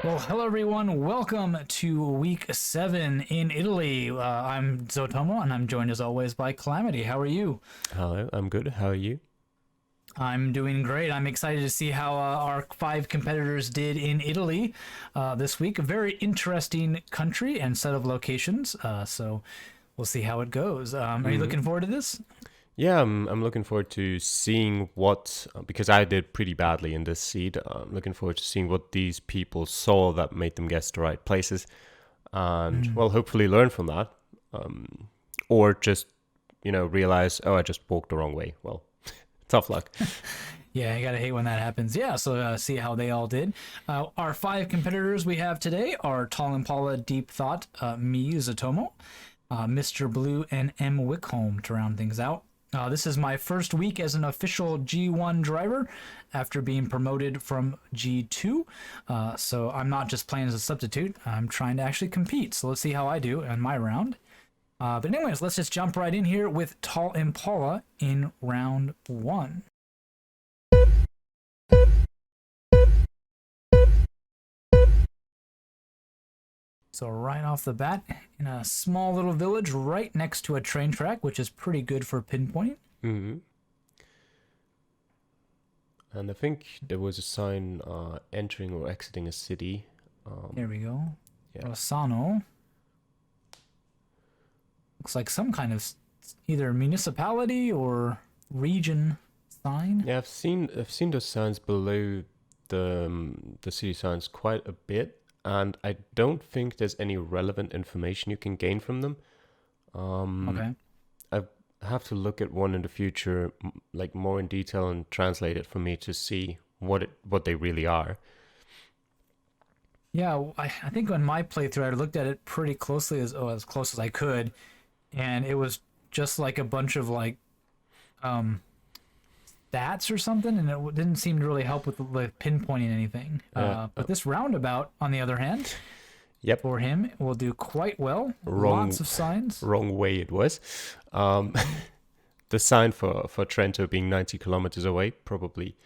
Well, hello everyone. Welcome to week 7 in Italy. I'm Zotomo, and I'm joined as always by Calamity. How are you? Hello, I'm good. How are you? I'm doing great. I'm excited to see how our 5 competitors did in Italy this week. A very interesting country and set of locations. So we'll see how it goes. Are you looking forward to this? Yeah, I'm looking forward to seeing what, because I did pretty badly in this seed. I'm looking forward to seeing what these people saw that made them guess the right places, and Mm. well, hopefully learn from that, or just realize, oh, I just walked the wrong way. Well, tough luck. Yeah, you gotta hate when that happens. Yeah, so see how they all did. Our 5 competitors we have today are Tall Impala, Deep Thought, me, Zatomo, Mr. Blue, and M. Wickholm to round things out. This is my first week as an official G1 driver after being promoted from G2. So I'm not just playing as a substitute, I'm trying to actually compete. So let's see how I do in my round. But anyways, let's just jump right in here with Tall Impala in round 1. So right off the bat, in a small little village right next to a train track, which is pretty good for pinpointing. hmm And I think there was a sign entering or exiting a city. There we go. Yeah, Rossano. Looks like some kind of either municipality or region sign. yeah, I've seen those signs below the city signs quite a bit, and I don't think there's any relevant information you can gain from them. Um, Okay. I have to look at one in the future, like more in detail, and translate it for me to see what they really are. Yeah, I think on my playthrough, I looked at it pretty closely as close as I could, and it was just like a bunch of like um stats or something, and it didn't seem to really help with like pinpointing anything. Uh, But this roundabout, on the other hand, yep, for him will do quite well. Lots wrong of signs. wrong way it was. Um, the sign for Trento being 90 kilometers away probably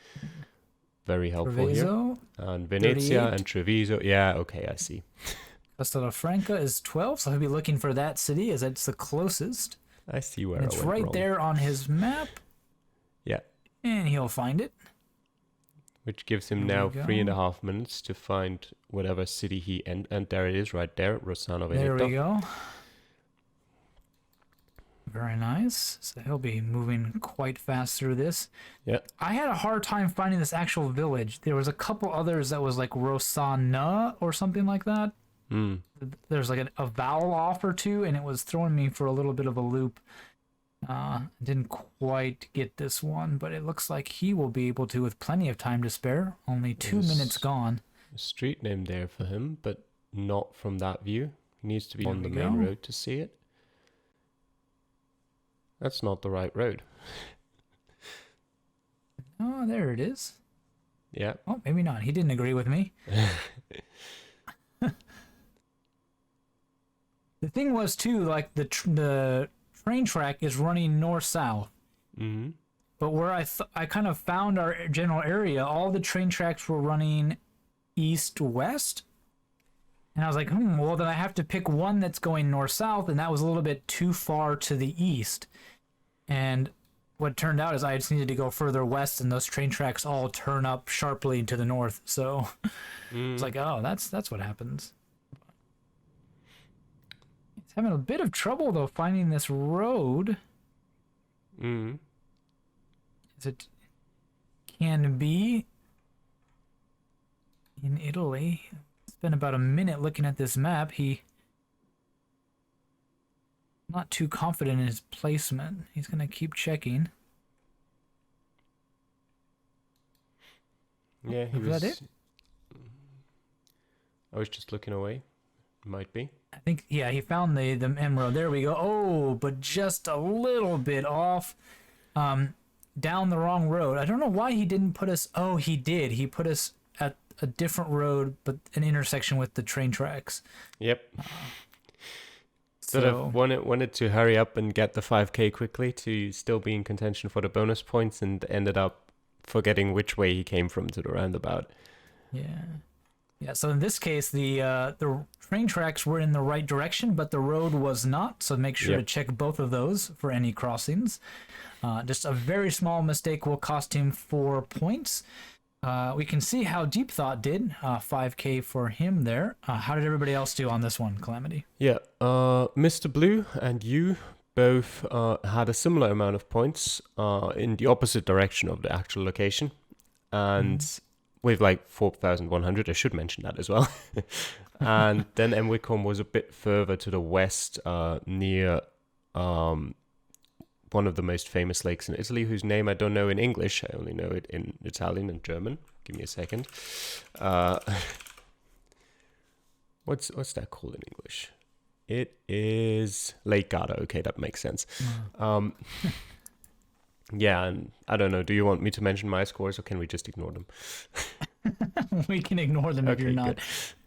very helpful here. Treviso, And Venezia 38. and Treviso, yeah, okay, I see. Castelfranco is 12, so he'll be looking for that city as it's the closest. I see where And I it's went right wrong. there on his map, Yeah, and he'll find it. which gives him There we now three and go. a half minutes to find whatever city he and there it is right there, Rossano There we Veneto. go. Very nice. So he'll be moving quite fast through this. Yeah. I had a hard time finding this actual village. There was a couple others that was like Rosanna or something like that. Hmm. There's like a vowel off or two, and it was throwing me for a little bit of a loop. Didn't quite get this one, but it looks like he will be able to with plenty of time to spare. Only 2 minutes There's gone. a street name there for him, but not from that view. He needs to be There on we the main go. road to see it. That's not the right road. Oh, there it is. Yeah. Oh, maybe not. He didn't agree with me. The thing was too, like the train track is running north south, hmm but where I kind of found our general area, all the train tracks were running east west, and I was like, well then I have to pick one that's going north south, and that was a little bit too far to the east. And what turned out is I just needed to go further west, and those train tracks all turn up sharply to the north. So it's like, oh, that's what happens. It's having a bit of trouble though finding this road. hmm As it can be in Italy. Spent about a minute looking at this map. He not too confident in his placement. He's gonna keep checking. Yeah, he Is that it? was. I was just looking away. Might be. I think yeah, he found the M road. There we go. Oh, but just a little bit off. Down the wrong road. I don't know why he didn't put us. Oh, he did. He put us at a different road, but an intersection with the train tracks. Yep. Sort So of wanted to hurry up and get the 5K quickly to still be in contention for the bonus points, and ended up forgetting which way he came from to the roundabout. yeah. Yeah, so in this case, the train tracks were in the right direction, but the road was not. So make sure to Yep. check both of those for any crossings. Just a very small mistake will cost him 4 points. We can see how Deep Thought did. 5k for him there. How did everybody else do on this one, Calamity? Yeah, Mr. Blue and you both had a similar amount of points in the opposite direction of the actual location. And with like 4,100, I should mention that as well. And then Enwicom was a bit further to the west near one of the most famous lakes in Italy, whose name I don't know in English. I only know it in Italian and German. Give me a second. What's that called in English? It is Lake Garda. Okay, that makes sense. Yeah, and I don't know. Do you want me to mention my scores, or can we just ignore them? We can ignore them if Okay, you're not good.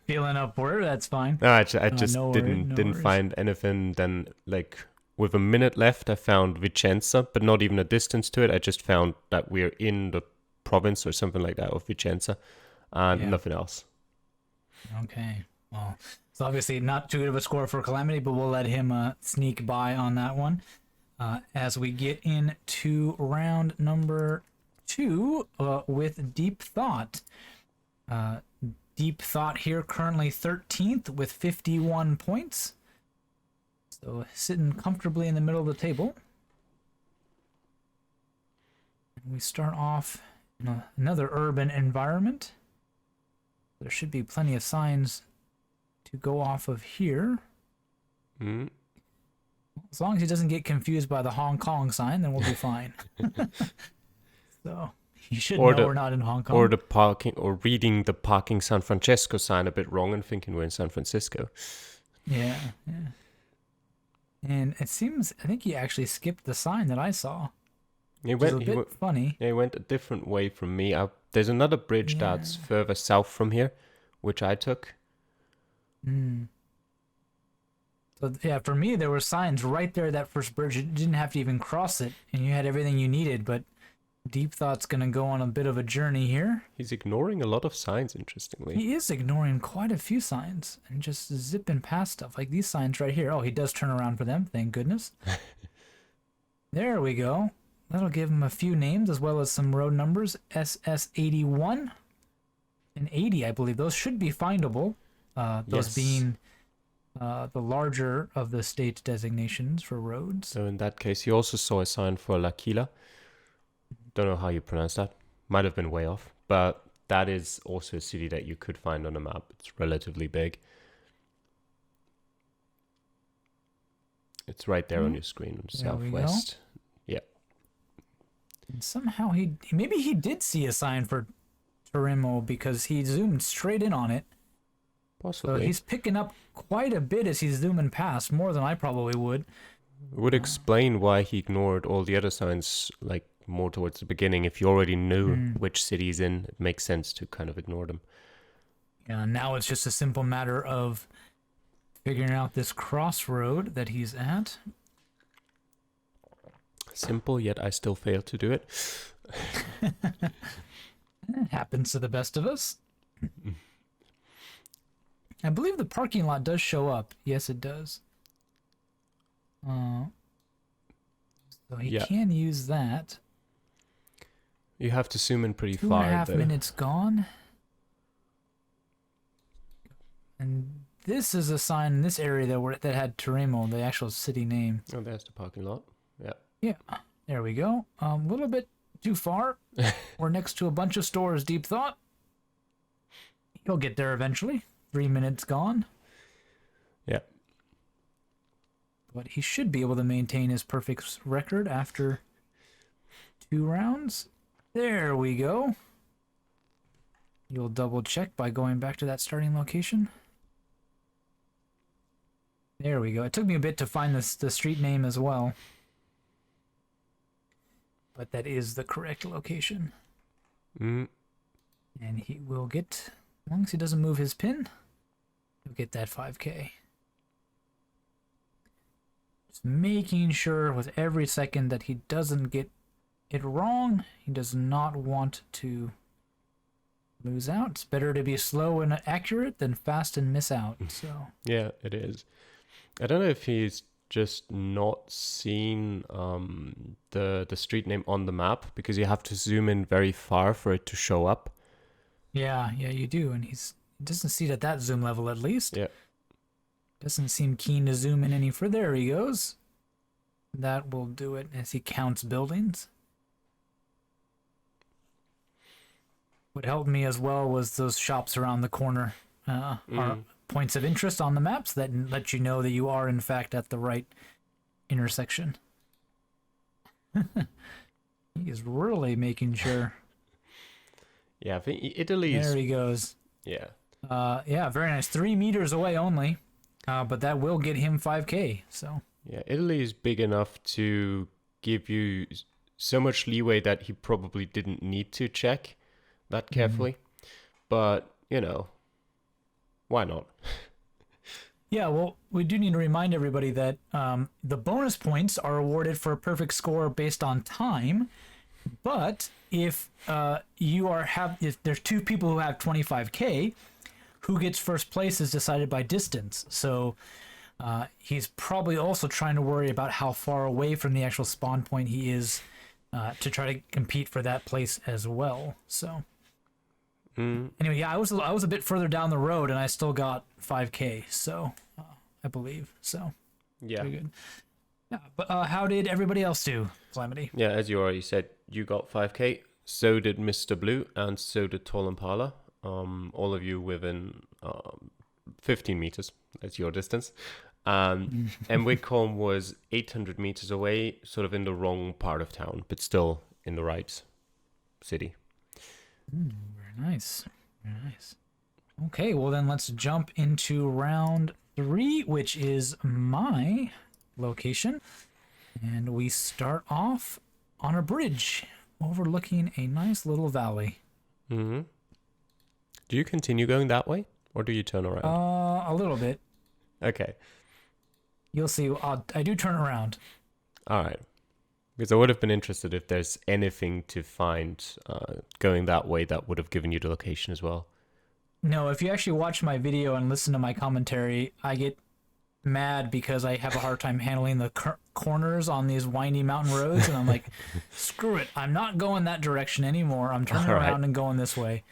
feeling up for it. That's fine. No, I just no didn't worries. find anything. Then, like, with a minute left, I found Vicenza, but not even a distance to it. I just found that we're in the province or something like that of Vicenza, and Yeah. nothing else. Okay. Well, it's obviously not too good of a score for Calamity, but we'll let him sneak by on that one. As we get into round number 2 with Deep Thought. Deep Thought here currently 13th with 51 points. So sitting comfortably in the middle of the table. And we start off in another urban environment. There should be plenty of signs to go off of here. Mm. As long as he doesn't get confused by the Hong Kong sign, then we'll be fine. So you should Or know we're not in Hong Kong. Or the parking, or reading the parking San Francesco sign a bit wrong and thinking we're in San Francisco. Yeah. And it seems, I think he actually skipped the sign that I saw. He Which is went, a bit funny. yeah, he went a different way from me. There's another bridge that's further south from here, which I took. So yeah, for me, there were signs right there, that first bridge. You didn't have to even cross it, and you had everything you needed, but Deep Thought's gonna go on a bit of a journey here. He's ignoring a lot of signs, interestingly. He is ignoring quite a few signs and just zipping past stuff, like these signs right here. Oh, he does turn around for them, thank goodness. There we go. That'll give him a few names as well as some road numbers. SS81 and 80, I believe. Those should be findable. Those Yes. being the larger of the state designations for roads. So in that case, he also saw a sign for L'Aquila. Don't know how you pronounce that. Might have been way off. But that is also a city that you could find on a map. It's relatively big. It's right there on your screen, There we go. southwest. Yeah. And somehow maybe he did see a sign for Torimo because he zoomed straight in on it. So Possibly. he's picking up quite a bit as he's zooming past, more than I probably would. It would explain why he ignored all the other signs, like more towards the beginning. If you already knew which city he's in, it makes sense to kind of ignore them. Yeah, now it's just a simple matter of figuring out this crossroad that he's at. Simple, yet I still fail to do it. It happens to the best of us. I believe the parking lot does show up. Yes, it does. So he Yeah. can use that. You have to zoom in pretty 2.5 far, though. minutes gone. And this is a sign in this area that had Torimo, the actual city name. Oh, there's the parking lot. Yeah. Yeah, there we go. A little bit too far. We're next to a bunch of stores, Deep Thought. He'll get there eventually. 3 minutes gone. Yeah. But he should be able to maintain his perfect record after 2 rounds. There we go. You'll double check by going back to that starting location. There we go. It took me a bit to find the street name as well. But that is the correct location. Mm. And he will get, as long as he doesn't move his pin, he'll get that 5k. Just making sure with every second that he doesn't get it wrong. He does not want to lose out. It's better to be slow and accurate than fast and miss out. So Yeah, it is. I don't know if he's just not seen the street name on the map because you have to zoom in very far for it to show up. yeah, you do, and he doesn't see it at that zoom level at least. Yeah. Doesn't seem keen to zoom in any further. There he goes. That will do it as he counts buildings. What helped me as well was those shops around the corner are points of interest on the maps that let you know that you are in fact at the right intersection. He is really making sure. Yeah, I think Italy is... There he goes. Yeah. Yeah, very nice. 3 meters away only, but that will get him 5K. So Yeah, Italy is big enough to give you so much leeway that he probably didn't need to check that carefully. But, you know, why not? yeah, well, we do need to remind everybody that the bonus points are awarded for a perfect score based on time. But if if there's 2 people who have 25K, who gets first place is decided by distance. So he's probably also trying to worry about how far away from the actual spawn point he is to try to compete for that place as well. So anyway, yeah, I was a bit further down the road and I still got 5K. So I believe so. Yeah. Pretty good. Yeah, but how did everybody else do, Calamity? Yeah, as you already said, you got 5K. So did Mr. Blue, and so did Tall Impala. All of you within 15 meters. That's your distance. And Wickham was 800 meters away, sort of in the wrong part of town, but still in the right city. Very nice. Very nice. Okay, well then let's jump into round 3, which is my location. And we start off on a bridge overlooking a nice little valley. Mm-hmm. Do you continue going that way, or do you turn around? A little bit. Okay. You'll see. I do turn around. All right. Because I would have been interested if there's anything to find going that way that would have given you the location as well. No, if you actually watch my video and listen to my commentary, I get mad because I have a hard time handling the corners on these windy mountain roads, and I'm like, screw it, I'm not going that direction anymore. I'm turning around and going this way.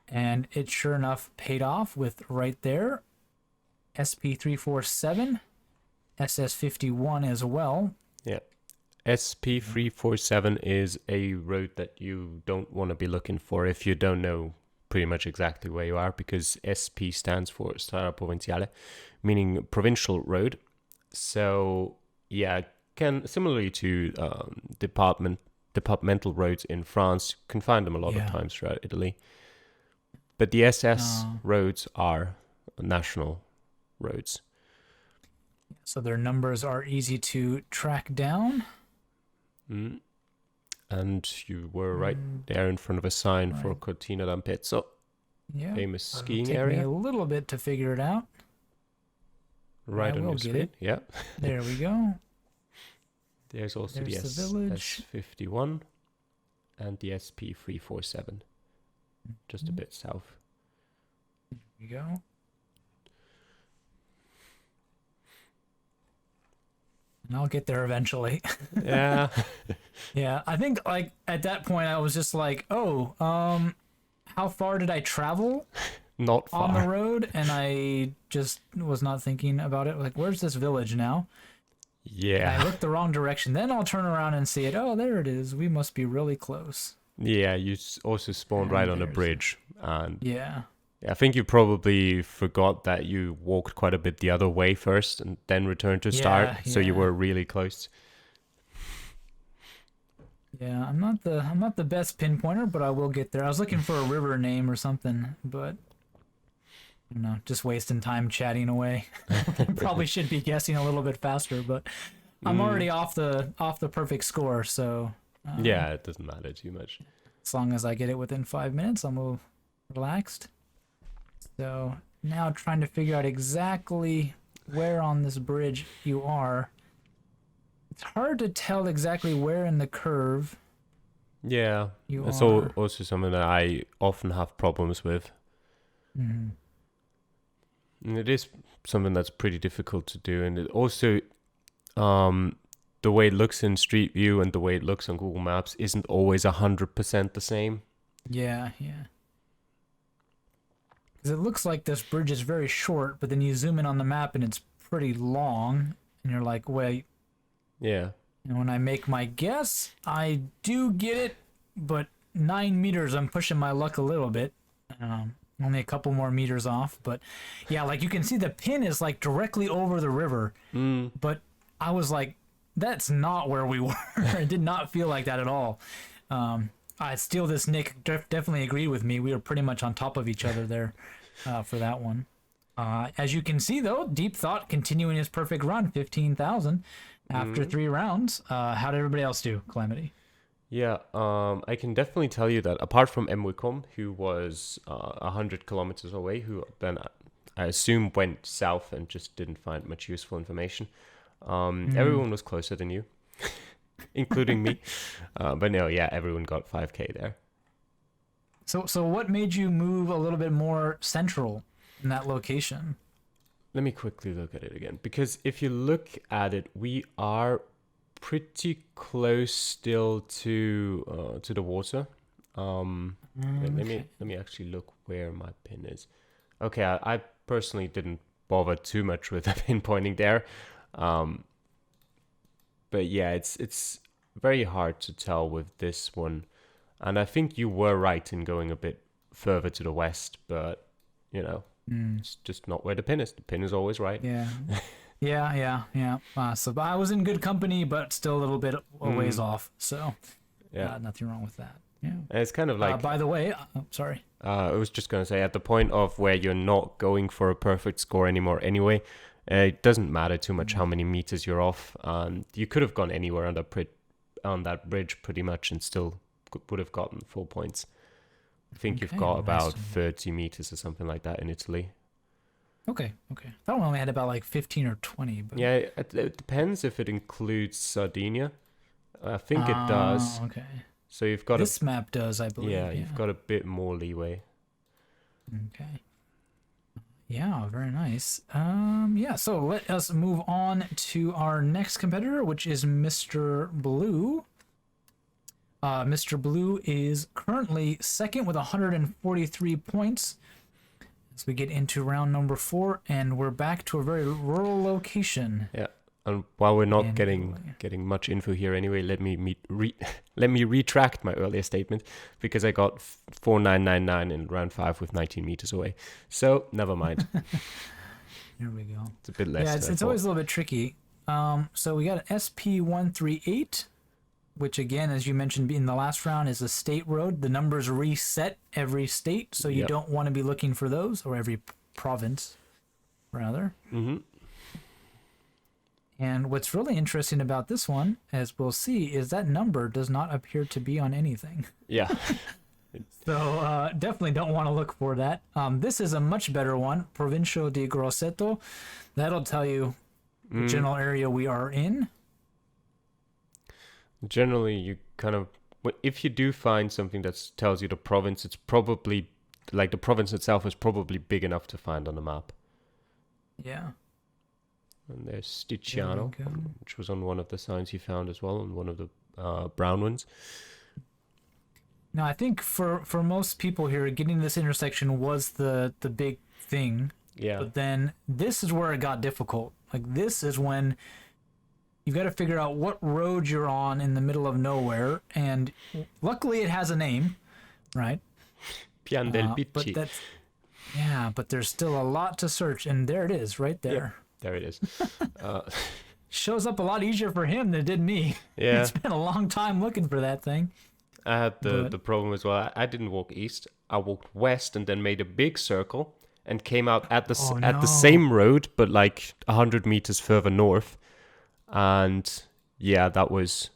And it sure enough paid off with right there SP347, SS51 as well. Yeah. SP347 is a road that you don't want to be looking for if you don't know pretty much exactly where you are, because SP stands for Strada Provinciale, meaning provincial road. So yeah, similarly to departmental roads in France, you can find them a lot of times throughout Italy. But the SS roads are national roads. So their numbers are easy to track down. And you were right there in front of a sign for Cortina d'Ampezzo, yeah, famous skiing take area. Me a little bit to figure it out. Right on your screen. Yeah. There we go. There's also the village. S51 and the SP347, just a bit south. There we go. And I'll get there eventually. Yeah. Yeah, I think like at that point I was just like, oh, how far did I travel? Not far. On the road, and I just was not thinking about it. Like, where's this village now? Yeah. And I looked the wrong direction. Then I'll turn around and see it. Oh, there it is. We must be really close. Yeah, you also spawned right on a bridge. And yeah. I think you probably forgot that you walked quite a bit the other way first and then returned to start. So you were really close. Yeah, I'm not the best pinpointer, but I will get there. I was looking for a river name or something, but I don't know, just wasting time chatting away. Probably should be guessing a little bit faster, but I'm already off the perfect score, so yeah, it doesn't matter too much. As long as I get it within 5 minutes, I'm a little relaxed. So now trying to figure out exactly where on this bridge you are. It's hard to tell exactly where in the curve Yeah, You it's are. also something that I often have problems with. Mhm. And it is something that's pretty difficult to do. And it also, um, the way it looks in Street View and the way it looks on Google Maps isn't always 100% the same. Yeah, yeah. Because it looks like this bridge is very short, but then you zoom in on the map and it's pretty long, and you're like, wait. Yeah. And when I make my guess, I do get it, but 9 meters, I'm pushing my luck a little bit. Only a couple more meters off, but yeah, like you can see the pin is like directly over the river, Mm. but I was like, that's not where we were. It did not feel like that at all. I steal this. Nick definitely agreed with me. We were pretty much on top of each other there for that one. As you can see, though, Deep Thought continuing his perfect run, 15,000 after 3 rounds. How did everybody else do, Calamity? Yeah, I can definitely tell you that apart from Emwicom, who was 100 kilometers away, who then I assume went south and just didn't find much useful information, everyone was closer than you, including me. But no, yeah, everyone got 5K there. So what made you move a little bit more central in that location? Let me quickly look at it again, because if you look at it, we are pretty close still to the water. Let me actually look where my pin is. Okay, I personally didn't bother too much with the pinpointing there, but yeah, it's very hard to tell with this one, and I think you were right in going a bit further to the west, but you know, it's just not where the pin is. The pin is always right. Yeah. Yeah. So I was in good company, but still a little bit a ways off. So Yeah, nothing wrong with that. Yeah. and it's kind of like By the way, sorry. I was just going to say, at the point of where you're not going for a perfect score anymore anyway, it doesn't matter too much how many meters you're off. You could have gone anywhere on that bridge pretty much and still would have gotten full points. I think you've Okay, got nice. about 30 meters or something like that in Italy. Okay. I thought we only had about like 15 or 20. But... Yeah, it depends if it includes Sardinia. I think it does. Okay. So you've got This map does, I believe. yeah, you've got a bit more leeway. Okay. Yeah, very nice. Yeah, so let us move on to our next competitor, which is Mr. Blue. Mr. Blue is currently second with 143 points. As we get into round number 4, and we're back to a very rural location. Yeah. And while we're not In getting much info here anyway, let me retract my earlier statement, because I got 4999 in round 5 with 19 meters away. So never mind. Here we go. It's a bit less. Yeah, it's always a little bit tricky. So we got an SP138, which again, as you mentioned in the last round, is a state road. The numbers reset every state, so you don't want to be looking for those, or every province, rather. Mm-hmm. And what's really interesting about this one, as we'll see, is that number does not appear to be on anything. Yeah. So definitely don't want to look for that. This is a much better one, Provincia di Grosseto. That'll tell you the general area we are in. Generally, you kind of, if you do find something that tells you the province, it's probably, like, the province itself is probably big enough to find on the map. Yeah. And there's Sticiano, There we go. which was on one of the signs you found as well, on one of the brown ones. Now, I think for most people here, getting this intersection was the big thing. Yeah. But then this is where it got difficult. Like, this is when you've got to figure out what road you're on in the middle of nowhere. And luckily it has a name, right? Pian del But Bicci. but there's still a lot to search. And there it is, right there. Yep, there it is. Shows up a lot easier for him than it did me. Yeah. It's been a long time looking for that thing. I had the problem as well. I didn't walk east. I walked west and then made a big circle and came out at the same road, but like 100 meters further north. And yeah, that was,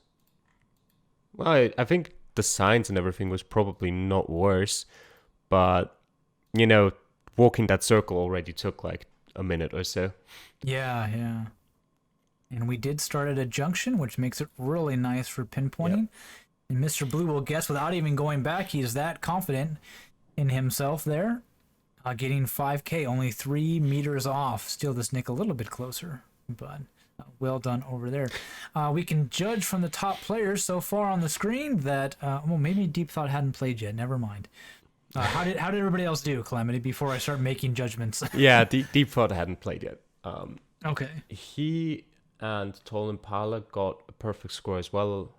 well, I think the signs and everything was probably not worse, but you know, walking that circle already took like a minute or so. Yeah. And we did start at a junction, which makes it really nice for pinpointing. And Mr. Blue will guess without even going back. He's that confident in himself there. Getting 5K, only 3 meters off. Steal this Nick a little bit closer, but well done over there. We can judge from the top players so far on the screen that, well, maybe Deep Thought hadn't played yet. Never mind. How did everybody else do, Calamity, before I start making judgments? Yeah, Deep Thought hadn't played yet. Okay. He and Tall Impala got a perfect score as well.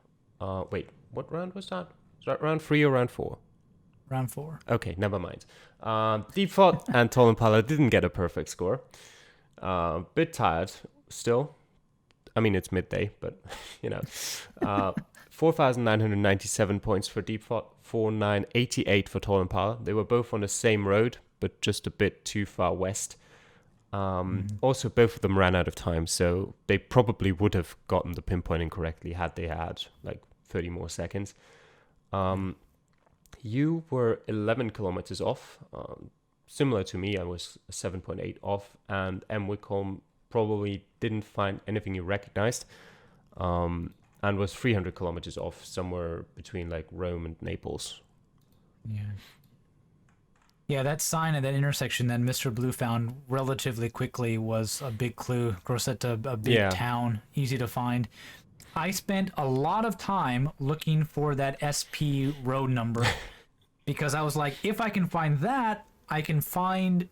Wait, what round was that? Was that round 3 or round 4? Round 4. Okay, never mind. Deep Thought and Tall Impala didn't get a perfect score. Bit tired still. I mean, it's midday, but, 4,997 points for Deep Thought, 4,988 for Tall Impala. They were both on the same road, but just a bit too far west. Also, both of them ran out of time, so they probably would have gotten the pinpointing correctly had they had like 30 more seconds. You were 11 kilometers off, similar to me. I was 7.8 off, and M. Wickholm probably didn't find anything you recognized, and was 300 kilometers off, somewhere between like Rome and Naples. Yeah, that sign at that intersection that Mr. Blue found relatively quickly was a big clue. Grosseto, a big town, easy to find. I spent a lot of time looking for that SP road number because I was like, if I can find that, I can find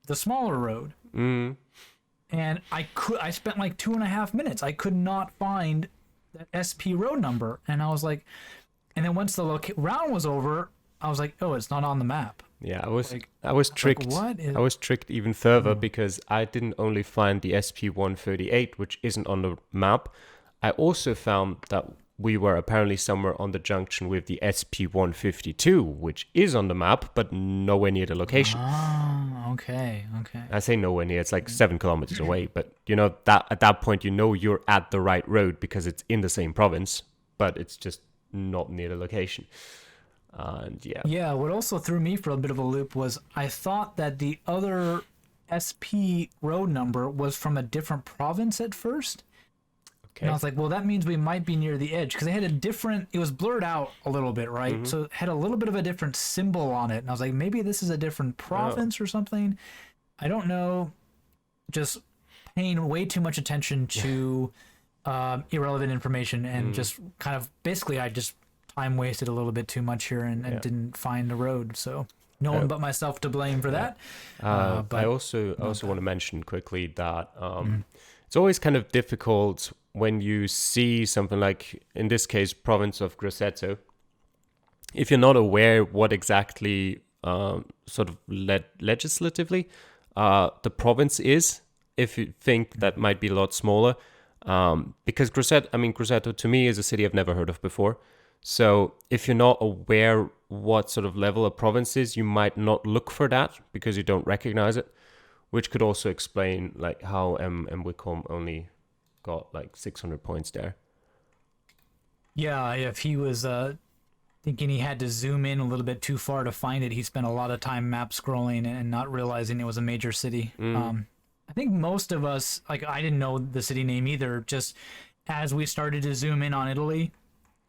the smaller road. And I spent like 2.5 minutes. I could not find that SP road number. And I was like, and then once the round was over, I was like, oh, it's not on the map. Yeah, I was tricked. I was tricked even further because I didn't only find the SP-138, which isn't on the map. I also found that we were apparently somewhere on the junction with the SP-152, which is on the map, but nowhere near the location. Oh, okay. I say nowhere near, it's like 7 kilometers away, but that at that point, you're at the right road because it's in the same province, but it's just not near the location. And yeah, what also threw me for a bit of a loop was I thought that the other SP road number was from a different province at first. Okay. And I was like, well, that means we might be near the edge because it had it was blurred out a little bit, right? Mm-hmm. So it had a little bit of a different symbol on it. And I was like, maybe this is a different province or something. I don't know. Just paying way too much attention to irrelevant information and just kind of basically I just time wasted a little bit too much here and didn't find the road. So no one but myself to blame for that. But I also want to mention quickly that it's always kind of difficult when you see something like, in this case, province of Grosseto, if you're not aware what exactly sort of legislatively the province is, if you think that might be a lot smaller, because Grosseto to me is a city I've never heard of before. So if you're not aware what sort of level a province is, you might not look for that because you don't recognize it, which could also explain like how M. Wickholm only got like 600 points there. Yeah, if he was thinking he had to zoom in a little bit too far to find it, he spent a lot of time map scrolling and not realizing it was a major city. I think most of us, like I didn't know the city name either, just as we started to zoom in on Italy,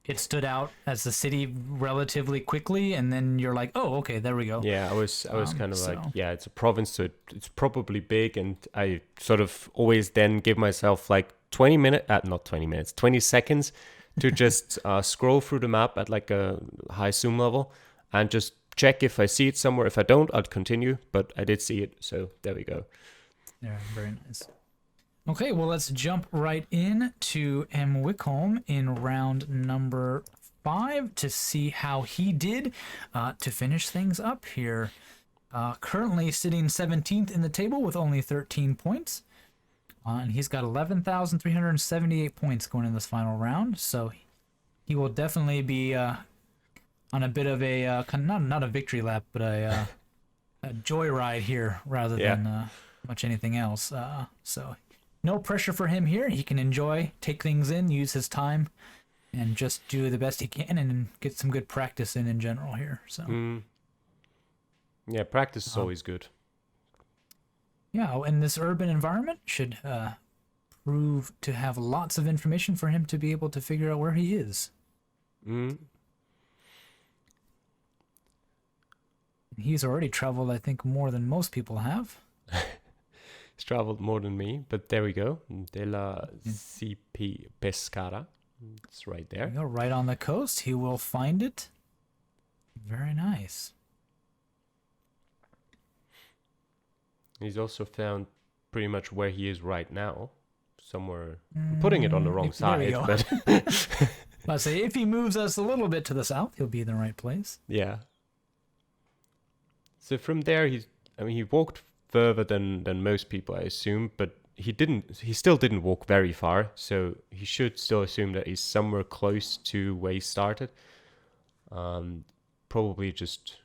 it stood out as the city relatively quickly, and then you're like, oh, okay, there we go. Yeah, I was kind of like, yeah, it's a province, so it's probably big, and I sort of always then give myself like 20 seconds to just scroll through the map at like a high zoom level and just check if I see it somewhere. If I don't, I'd continue, but I did see it, so there we go. Yeah, very nice. Okay, well, let's jump right in to M. Wickholm in round number 5 to see how he did to finish things up here. Currently sitting 17th in the table with only 13 points. And he's got 11,378 points going in this final round. So he will definitely be on a bit of a, not a victory lap, but a joyride here rather than much anything else. So no pressure for him here. He can enjoy, take things in, use his time, and just do the best he can and get some good practice in general here. So yeah, practice is always good. Yeah, and this urban environment should prove to have lots of information for him to be able to figure out where he is. Mm. He's already traveled, I think, more than most people have. He's traveled more than me, but there we go. De la CP Pescara. It's right There there. you go, right on the coast. He will find it. Very nice. He's also found pretty much where he is right now. Somewhere. I'm putting it on the wrong There we side, go. but I'll say if he moves us a little bit to the south, he'll be in the right place. yeah. So from there, he walked further than most people, I assume, but he still didn't walk very far, so he should still assume that he's somewhere close to where he started. Probably just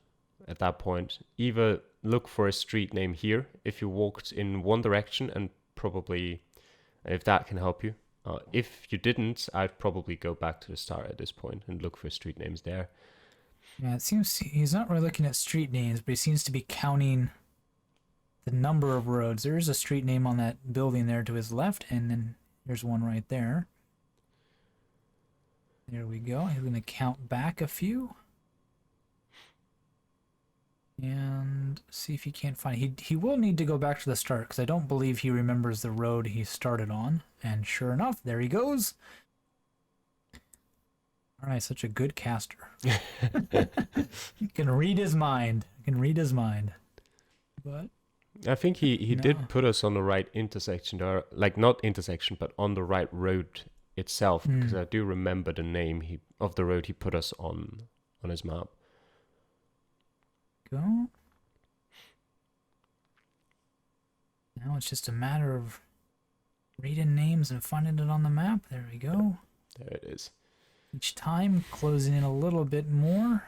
at that point, either look for a street name here if you walked in one direction, and probably if that can help you. If you didn't, I'd probably go back to the start at this point and look for street names there. Yeah, it seems he's not really looking at street names, but he seems to be counting the number of roads. There is a street name on that building there to his left, and then there's one right there. There we go. He's going to count back a few. And see if he can't find... He will need to go back to the start, because I don't believe he remembers the road he started on. And sure enough, there he goes. Alright, such a good caster. You can read his mind. You can read his mind. But I think he No. did put us on the right intersection, or like not intersection, but on the right road itself, because I do remember the name of the road he put us on his map. go. Now it's just a matter of reading names and finding it on the map. There we go. There it is. Each time closing in a little bit more.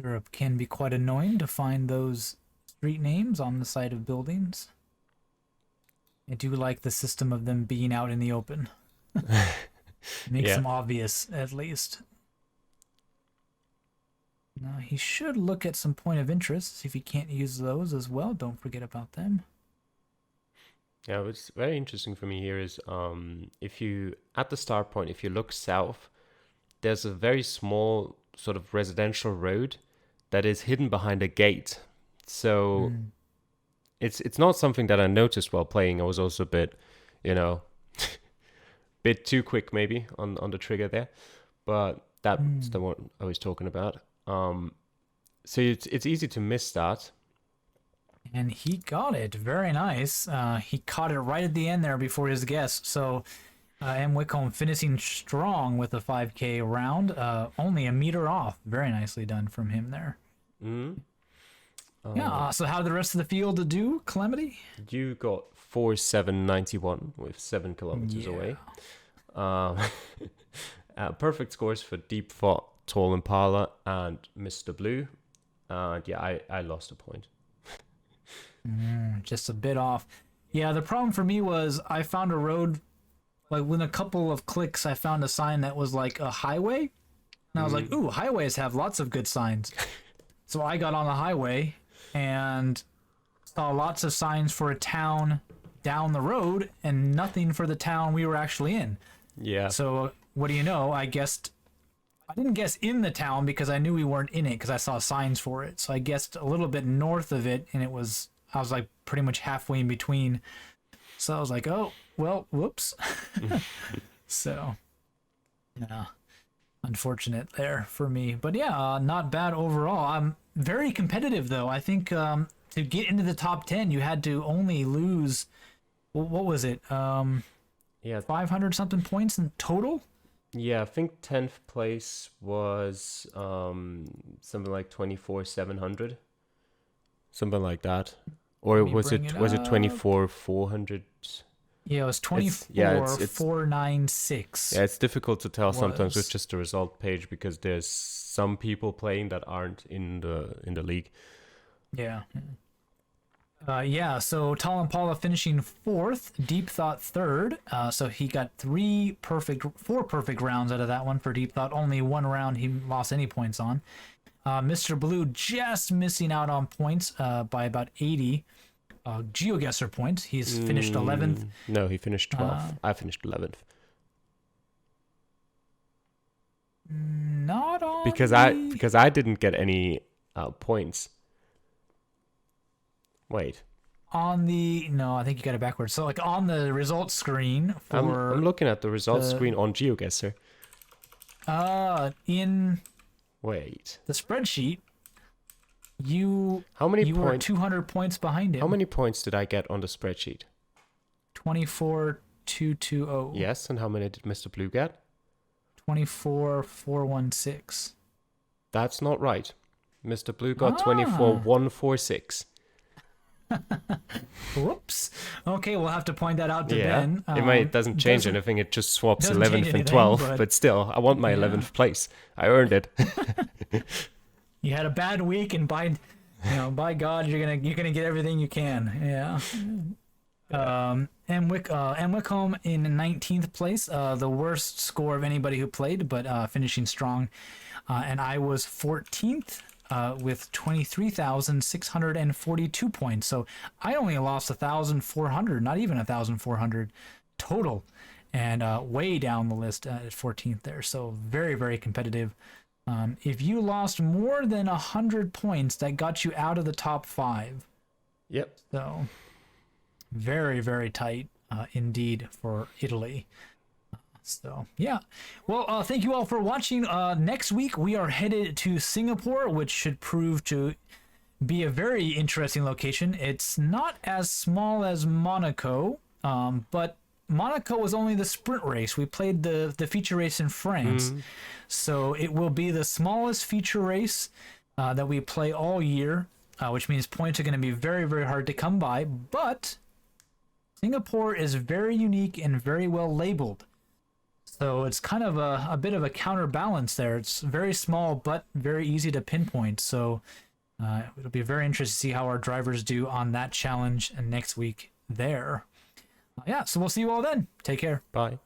Europe can be quite annoying to find those street names on the side of buildings. I do like the system of them being out in the open. Makes Yeah. them obvious, at least. Now, he should look at some point of interest, see if he can't use those as well. Don't forget about them. Yeah, what's very interesting for me here is if you, at the start point, if you look south, there's a very small sort of residential road that is hidden behind a gate. So it's not something that I noticed while playing. I was also a bit, bit too quick maybe on the trigger there. But that's the one I was talking about. So it's easy to miss that. And he got it. Very nice. He caught it right at the end there before his guess. So M. Wickholm finishing strong with a 5K round. Only a meter off. Very nicely done from him there. Yeah, so how did the rest of the field do, Calamity? You got 4,791 with 7 kilometers away. Perfect scores for Deep Thought, Tall Impala, and Mr. Blue. And yeah, I lost a point. Just a bit off. Yeah, the problem for me was I found a road, like within a couple of clicks, I found a sign that was like a highway. And I was like, ooh, highways have lots of good signs. So I got on the highway and saw lots of signs for a town down the road and nothing for the town we were actually in. Yeah. So what do you know? I didn't guess in the town because I knew we weren't in it because I saw signs for it. So I guessed a little bit north of it, and I was like pretty much halfway in between. So I was like, oh, well, whoops. So, yeah, unfortunate there for me. But yeah, not bad overall. I'm very competitive though. I think to get into the top 10, you had to only lose, what was it? Yeah. 500 something points in total? Yeah, I think 10th place was something like 24,700. Something like that. Or was it 24,400? Yeah, it was 24,496. Yeah, it's difficult to tell sometimes with was. just the result page because there's some people playing that aren't in the league. Yeah. So Tall Impala finishing 4th, Deep Thought 3rd. So he got 4 perfect rounds out of that one for Deep Thought. Only one round he lost any points on. Mr. Blue just missing out on points by about 80. GeoGuessr points. He's finished 11th. No, he finished 12th. I finished 11th. Not on Because I didn't get any points. Wait. No, I think you got it backwards. So like on the results screen for I'm looking at the results screen on GeoGuessr. In Wait. the spreadsheet, you you were 200 points behind him. How many points did I get on the spreadsheet? 24,220. Yes, and how many did Mr. Blue get? 24,416. That's not right. Mr. Blue got 24,146. Whoops. Okay, we'll have to point that out to Yeah, Ben. it doesn't change anything. It just swaps doesn't 11th change and anything, 12th. But still, I want my 11th place. I earned it. You had a bad week, and by God, you're gonna get everything you can. Yeah. M. Wickham in 19th place, the worst score of anybody who played, but finishing strong. And I was 14th with 23,642 points. So I only lost 1,400, not even 1,400 total, and way down the list at 14th there. So very, very competitive. If you lost more than 100 points, that got you out of the top 5. Yep. So very, very tight indeed for Italy. So yeah, well, thank you all for watching. Next week we are headed to Singapore, which should prove to be a very interesting location. It's not as small as Monaco, but Monaco was only the sprint race. We played the feature race in France, so it will be the smallest feature race that we play all year, which means points are going to be very, very hard to come by. But Singapore is very unique and very well labeled. So it's kind of a bit of a counterbalance there. It's very small, but very easy to pinpoint. So it'll be very interesting to see how our drivers do on that challenge next week there. Yeah, so we'll see you all then. Take care. Bye.